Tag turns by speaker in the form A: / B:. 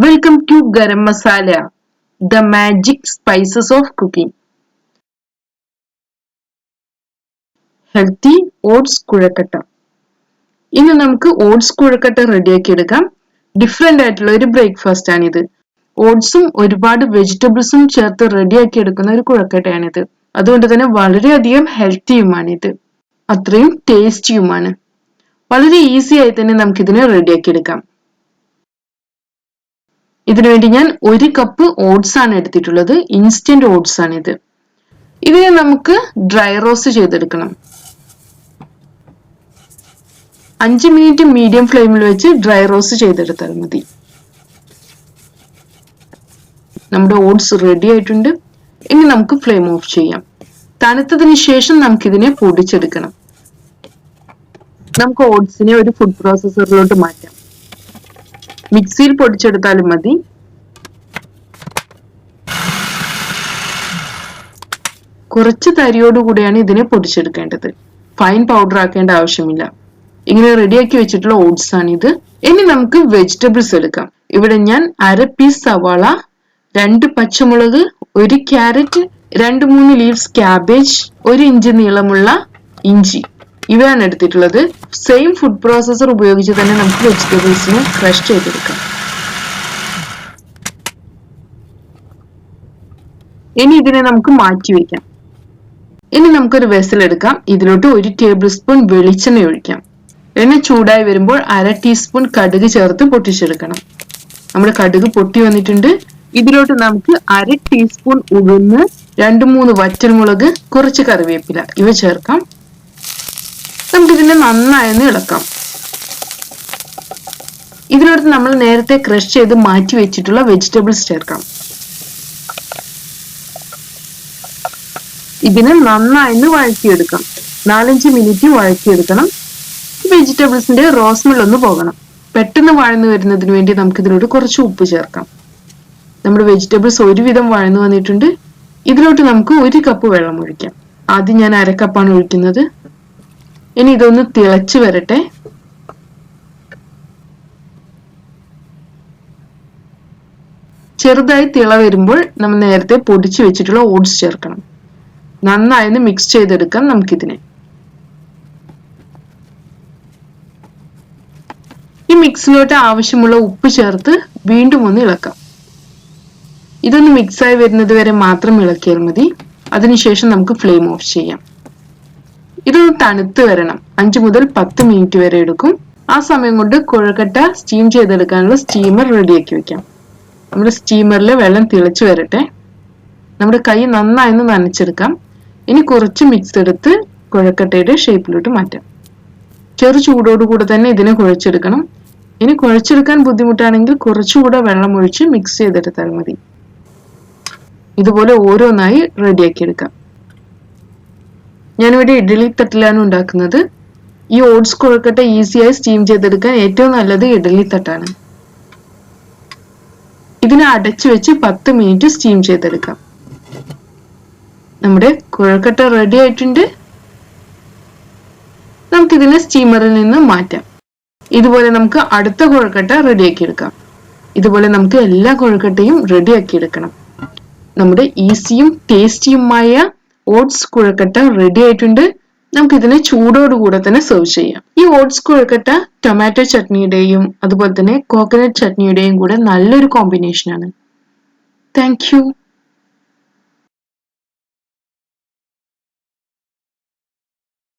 A: Welcome to Garam Masala, the magic spices of cooking. Healthy Oats Kozhukatta. ഇന്ന് നമുക്ക് oats കുഴക്കട്ട റെഡിയാക്കി എടുക്കാം. Different ആയിട്ടുള്ള ഒരു ബ്രേക്ക്ഫാസ്റ്റ് ആണിത്. ഓട്സും ഒരുപാട് വെജിറ്റബിൾസും ചേർത്ത് റെഡിയാക്കി എടുക്കുന്ന ഒരു കുഴക്കട്ടയാണിത്. അതുകൊണ്ട് തന്നെ വളരെയധികം ഹെൽത്തിയുമാണിത്. അത്രയും ടേസ്റ്റിയുമാണ്. വളരെ ഈസി ആയി തന്നെ നമുക്ക് ഇതിനെ റെഡിയാക്കി എടുക്കാം. ഇതിനുവേണ്ടി ഞാൻ 1 കപ്പ് ഓട്സ് ആണ് എടുത്തിട്ടുള്ളത്. ഇൻസ്റ്റന്റ് ഓട്സ് ആണിത്. ഇതിനെ നമുക്ക് ഡ്രൈ റോസ്റ്റ് ചെയ്തെടുക്കണം. 5 മിനിറ്റ് മീഡിയം ഫ്ലെയിമിൽ വെച്ച് ഡ്രൈ റോസ്റ്റ് ചെയ്തെടുത്താൽ മതി. നമ്മുടെ ഓട്സ് റെഡി ആയിട്ടുണ്ട്. ഇനി നമുക്ക് ഫ്ലെയിം ഓഫ് ചെയ്യാം. തണുത്തതിന് ശേഷം നമുക്കിതിനെ പൊടിച്ചെടുക്കണം. നമുക്ക് ഓട്സിനെ ഒരു ഫുഡ് പ്രോസസറിലോട്ട് മാറ്റാം. മിക്സിയിൽ പൊടിച്ചെടുത്താലും മതി. കുറച്ച് തരിയോടുകൂടിയാണ് ഇതിനെ പൊടിച്ചെടുക്കേണ്ടത്. ഫൈൻ പൗഡർ ആക്കേണ്ട ആവശ്യമില്ല. ഇങ്ങനെ റെഡിയാക്കി വെച്ചിട്ടുള്ള ഓട്സ് ആണ് ഇത്. ഇനി നമുക്ക് വെജിറ്റബിൾസ് എടുക്കാം. ഇവിടെ ഞാൻ 1/2 പീസ് സവാള, 2 പച്ചമുളക്, 1 ക്യാരറ്റ്, 2-3 ലീവ്സ് ക്യാബേജ്, 1 ഇഞ്ച് നീളമുള്ള ഇഞ്ചി ഇവയാണ് എടുത്തിട്ടുള്ളത്. സെയിം ഫുഡ് പ്രോസസർ ഉപയോഗിച്ച് തന്നെ നമുക്ക് വെജിറ്റബിൾസിനെ ക്രഷ് ചെയ്തെടുക്കാം. ഇനി ഇതിനെ നമുക്ക് മാറ്റി വെക്കാം. ഇനി നമുക്കൊരു വെസൽ എടുക്കാം. ഇതിലോട്ട് 1 ടേബിൾ സ്പൂൺ വെളിച്ചെണ്ണ ഒഴിക്കാം. എണ്ണ ചൂടായി വരുമ്പോൾ 1/2 ടീസ്പൂൺ കടുക് ചേർത്ത് പൊട്ടിച്ചെടുക്കണം. നമ്മുടെ കടുക് പൊട്ടി വന്നിട്ടുണ്ട്. ഇതിലോട്ട് നമുക്ക് 1/2 ടീസ്പൂൺ ഉഴുന്ന്, 2-3 വറ്റൽമുളക്, കുറച്ച് കറിവേപ്പില ഇവ ചേർക്കാം. നമുക്കിതിനെ നന്നായി ഇളക്കാം. ഇതിലോട്ട് നമ്മൾ നേരത്തെ ക്രഷ് ചെയ്ത് മാറ്റി വെച്ചിട്ടുള്ള വെജിറ്റബിൾസ് ചേർക്കാം. ഇതിനെ നന്നായി വഴറ്റിയെടുക്കാം. 4-5 മിനിറ്റ് വഴറ്റിയെടുക്കണം. വെജിറ്റബിൾസിന്റെ റോസ്മെൽ ഒന്ന് പോകണം. പെട്ടെന്ന് വഴന്നു വരുന്നതിന് വേണ്ടി നമുക്ക് ഇതിലോട്ട് കുറച്ച് ഉപ്പ് ചേർക്കാം. നമ്മുടെ വെജിറ്റബിൾസ് ഒരുവിധം വഴന്നു വന്നിട്ടുണ്ട്. ഇതിലോട്ട് നമുക്ക് 1 കപ്പ് വെള്ളം ഒഴിക്കാം. ആദ്യം ഞാൻ 1/2 കപ്പാണ് ഒഴിക്കുന്നത്. ഇനി ഇതൊന്ന് തിളച്ചു വരട്ടെ. ചെറുതായി തിള വരുമ്പോൾ നമ്മൾ നേരത്തെ പൊടിച്ചു വെച്ചിട്ടുള്ള ഓട്സ് ചേർക്കണം. നന്നായി മിക്സ് ചെയ്തെടുക്കാം നമുക്കിതിനെ. ഈ മിക്സിലോട്ട് ആവശ്യമുള്ള ഉപ്പ് ചേർത്ത് വീണ്ടും ഒന്ന് ഇളക്കാം. ഇതൊന്ന് മിക്സായി വരുന്നത് വരെ മാത്രം ഇളക്കിയാൽ മതി. അതിനുശേഷം നമുക്ക് ഫ്ലെയിം ഓഫ് ചെയ്യാം. ഇതൊന്ന് തണുത്ത് വരണം. 5 മുതൽ 10 മിനിറ്റ് വരെ എടുക്കും. ആ സമയം കൊണ്ട് കുഴക്കട്ട സ്റ്റീം ചെയ്തെടുക്കാനുള്ള സ്റ്റീമർ റെഡിയാക്കി വെക്കാം. നമ്മുടെ സ്റ്റീമറിൽ വെള്ളം തിളച്ചു വരട്ടെ. നമ്മുടെ കൈ നന്നായി നനച്ചെടുക്കാം. ഇനി കുറച്ച് മിക്സ് എടുത്ത് കുഴക്കട്ടയുടെ ഷേപ്പിലോട്ട് മാറ്റാം. ചെറു ചൂടോടുകൂടെ തന്നെ ഇതിനെ കുഴച്ചെടുക്കണം. ഇനി കുഴച്ചെടുക്കാൻ ബുദ്ധിമുട്ടാണെങ്കിൽ കുറച്ചുകൂടെ വെള്ളം ഒഴിച്ച് മിക്സ് ചെയ്തെടുത്താൽ മതി. ഇതുപോലെ ഓരോന്നായി റെഡിയാക്കി എടുക്കാം. ഞാനിവിടെ ഇഡ്ഡലി തട്ടിലാണ് ഉണ്ടാക്കുന്നത്. ഈ ഓട്സ് കുഴക്കട്ട ഈസിയായി സ്റ്റീം ചെയ്തെടുക്കാൻ ഏറ്റവും നല്ലത് ഇഡ്ഡലി തട്ടാണ്. ഇതിനെ അടച്ചു വെച്ച് 10 മിനിറ്റ് സ്റ്റീം ചെയ്തെടുക്കാം. നമ്മുടെ കുഴക്കട്ട റെഡി ആയിട്ടുണ്ട്. നമുക്കിതിനെ സ്റ്റീമറിൽ നിന്ന് മാറ്റാം. ഇതുപോലെ നമുക്ക് അടുത്ത കുഴക്കട്ട റെഡിയാക്കി എടുക്കാം. ഇതുപോലെ നമുക്ക് എല്ലാ കുഴക്കട്ടയും റെഡിയാക്കി എടുക്കണം. നമ്മുടെ ഈസിയും ടേസ്റ്റിയുമായ ഓട്സ് കുഴക്കട്ട റെഡി ആയിട്ടുണ്ട്. നമുക്കിതിനെ ചൂടോടുകൂടെ തന്നെ സെർവ് ചെയ്യാം. ഈ ഓട്സ് കുഴക്കട്ട ടൊമാറ്റോ ചട്നിയുടെയും അതുപോലെ തന്നെ കോക്കനട്ട് ചട്നിയുടെയും കൂടെ നല്ലൊരു കോമ്പിനേഷൻ ആണ്. Thank you.